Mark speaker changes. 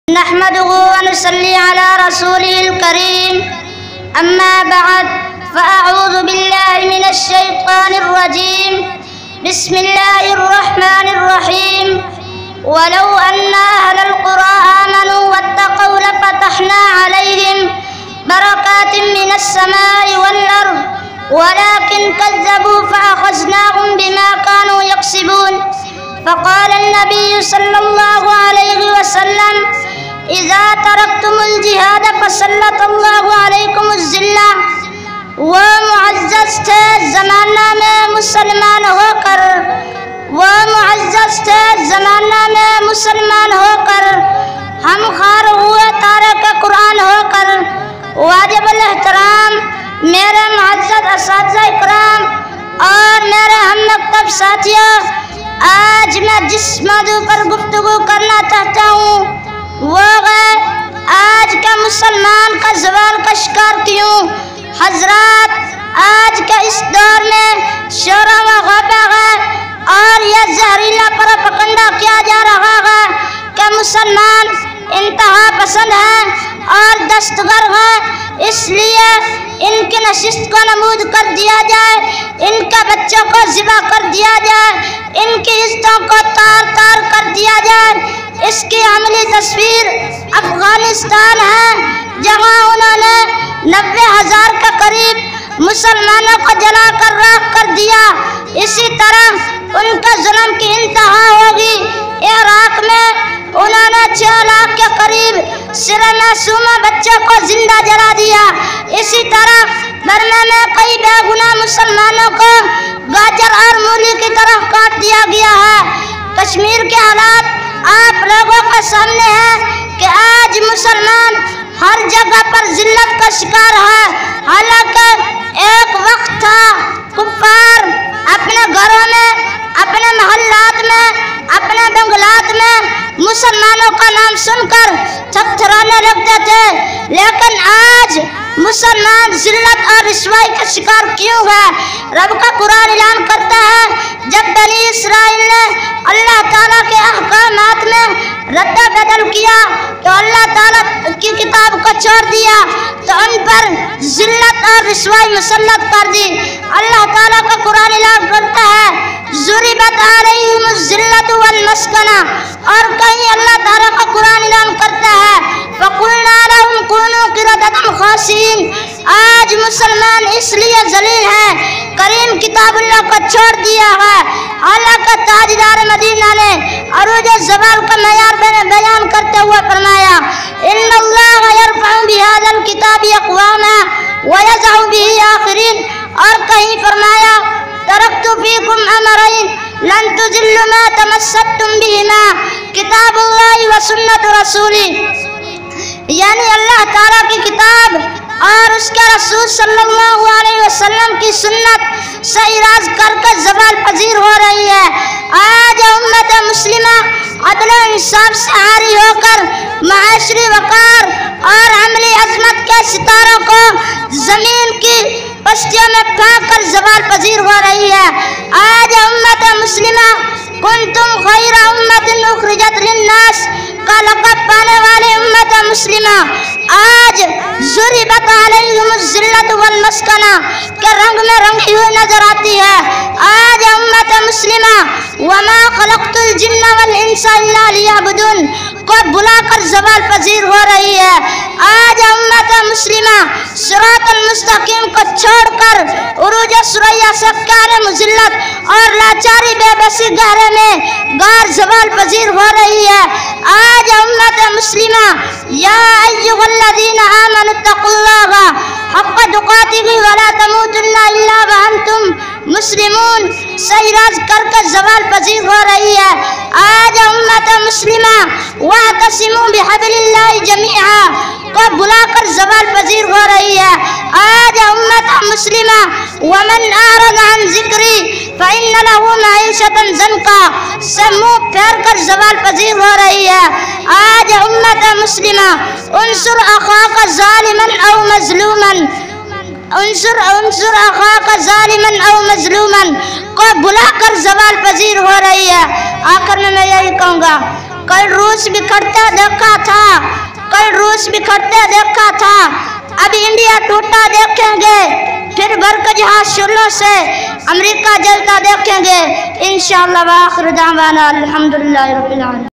Speaker 1: نحمده ونصلي على رسوله الكريم أما بعد فأعوذ بالله من الشيطان الرجيم بسم الله الرحمن الرحيم ولو أن أهل القرى آمنوا واتقوا لفتحنا عليهم بركات من السماء والأرض ولكن كذبوا فأخذناهم بما كانوا يكسبون فقال النبي صلى الله عليه وسلم اذا ترکتم الجہاد فسلط اللہ علیکم الذلہ. وہ معزز تھے زمانہ میں مسلمان ہو کر، وہ معزز تھے زمانہ میں مسلمان ہو کر، ہم خار ہوئے تارک قرآن ہو کر. واجب الاحترام میرے معزز اساتذہ اکرام اور میرے ہم مکتب ساتھیوں، آج میں جس موضوع پر گفتگو کرنا چاہتا ہوں وہ ہے آج کا مسلمان کا زوال کا شکار کیوں. حضرات، آج کے اس دور میں شور و غیبہ ہے اور یہ زہریلا پروپیگنڈا کیا جا رہا ہے کہ مسلمان انتہا پسند ہیں اور دستگر ہیں، اس لیے ان کی نشست کو نمود کر دیا جائے، ان کے بچوں کو ذبح کر دیا جائے، ان کی عزتوں کو تار تار کر دیا جائے. اس کی عملی تصویر افغانستان ہے جہاں انہوں نے 90,000 کے قریب مسلمانوں کو جلا کر راکھ کر دیا. اسی طرح ان کا ظلم کی انتہا ہوگی. عراق میں انہوں نے 6 لاکھ کے قریب صرف معصومہ بچوں کو زندہ جلا دیا. اسی طرح برما میں کئی بے گناہ مسلمانوں کو گاجر اور مولی کی طرح کاٹ دیا گیا ہے. کشمیر کے حالات آپ لوگوں کے سامنے ہے کہ آج مسلمان ہر جگہ پر ذلت کا شکار ہے. حالانکہ ایک وقت تھا کفار اپنے گھروں میں، اپنے محلات میں، اپنے بنگلات میں مسلمانوں کا نام سن کر تھرتھرانے لگتے تھے، لیکن آج مسلمان ذلت اور رسوائی کا شکار کیوں ہے؟ رب کا قرآن اعلان کرتا ہے جب بنی اسرائیل نے اللہ تعالیٰ کے احکامات میں رد بدل کیا تو اللہ تعالیٰ کی کتاب کو چھوڑ دیا تو ان پر ذلت اور رسوائی مسلط کر دی. اللہ تعالیٰ کا قرآن اعلان کرتا ہے ضربت علیہم الذلۃ والمسکنہ، اور کہیں اللہ تعالیٰ کا قرآن اعلان کرتا ہے فقلنا لهم كونوا قردة خاسئین. آج مسلمان اس لیے ذلیل ہیں کریم کتاب اللہ کو چھوڑ دیا ہے. حالانکہ تاجدار مدینہ نے عروج زوال کا معیار بیان کرتے ہوئے فرمایا ان اللہ یرفع بهذا الکتاب اقواما ویضع به آخرین، اور کہیں فرمایا ترکت فیکم امرین لن تضلوا ما تمسکتم بهما کتاب اللہ و سنت رسولی. یعنی اللہ تعالیٰ کی کتاب اور اس کے رسول صلی اللہ علیہ وسلم کی سنت سے اراض کر کے زوال پذیر ہو رہی ہے. آج امت مسلمہ عدل و انصاف سے عاری ہو کر معاشری وقار اور عملی عظمت کے ستاروں کو زمین کی پشتیوں میں پھینک کر زوال پذیر ہو رہی ہے. آج امت مسلمہ کنتم خیر امت اخرجت للناس کا لقب پانے والے امت مسلمہ آج ضربت علیہم الذلۃ والمسکنہ کے رنگ میں رنگی ہوئی نظر آتی ہے. آج امت مسلمہ وما خلقت الجن والانس الا لیعبدون کو بلا کر زوال پذیر ہو رہی ہے. آج امت مسلمہ صراط المستقیم کو چھوڑ کر عروج ثریا سے کار مذلت اور لاچاری بے بسی گہرے میں غار زوال پذیر ہو رہی ہے. آج امت مسلمہ یا ایھا الذین آمنوا اتقوا اللہ حق تقاتہ ولا تموتن الا وانتم مسلمون سے اراض کر کے زوال پذیر ہو رہی ہے. آج امت مسلمہ واعتصموا بحبل اللہ جمیعا کو بلا کر زوال پذیر ہو رہی ہے. آج امت مسلمہ ومن اعرض عن ذکری فإن له معیشة ضنکا سے منہ پھیر کر زوال پذیر ہو رہی ہے. آج امت مسلمہ انصر اخاک ظالما او مظلوما انصر اخاک ظالما او مظلوما کو بلا کر زوال پذیر ہو رہی ہے. آخر میں یہی کہوں گا کل روس بکھرتا دیکھا تھا روس بکھرتے دیکھا تھا، اب انڈیا ٹوٹا دیکھیں گے، پھر برق جہاز شعلوں سے امریکہ جلتا دیکھیں گے انشاءاللہ۔ وآخر دعوانا الحمدللہ رب العالمین۔